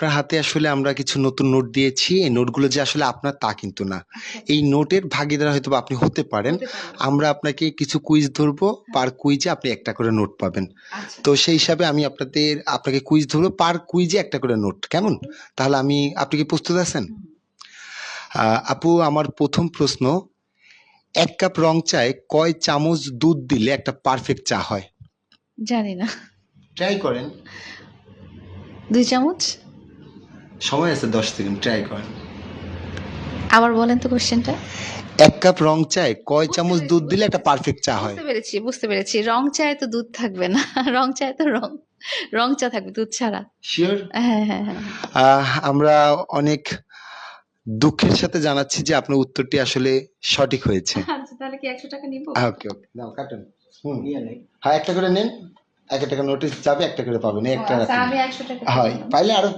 আপনার হাতে আসলে আমরা কিছু নতুন নোট দিয়েছি। এই নোটগুলো যে আসলে আপনার তা কিন্তু না। এই নোটের ভাগীদার হয়তোবা আপনি হতে পারেন। আমরা আপনাকে কিছু কুইজ ধরবো। পার কুইজে আপনি একটা করে নোট পাবেন। তো সেই হিসাবে আমি আপনাকে কুইজ ধরবো। পার কুইজে একটা করে নোট। কেমন? তাহলে আপনি কি প্রস্তুত আছেন? আপু, আমার প্রথম প্রশ্ন, ১ কাপ রং চায় কয় চামচ দুধ দিলে একটা পারফেক্ট চা হয়? জানি না। ট্রাই করেন। ২ চামচ? সময় আছে ১০ সেকেন্ড, ট্রাই করেন। আবার বলেন তো কোশ্চেনটা। ১ কাপ রং চায় কয় চামচ দুধ দিলে একটা পারফেক্ট চা হয়? বুঝতে পেরেছি। রং চায়ে তো দুধ থাকবে না। রং চায়ে তো রং চা থাকবে দুধ ছাড়া। শিওর? হ্যাঁ, হ্যাঁ, হ্যাঁ। আমরা অনেক দুঃখের সাথে জানাচ্ছি যে আপনার উত্তরটি আসলে সঠিক হয়েছে। আচ্ছা, তাহলে কি ১০০ টাকা নিব? ওকে, ওকে। নাও কাটুন। হ্যাঁ, একটা করে নিন। ১ টাকা নোটিশ যাবে, একটা করে পাবেন। এই একটা আচ্ছা, রাখুন। আমি ১০০ টাকা হয়, পাইলে আরো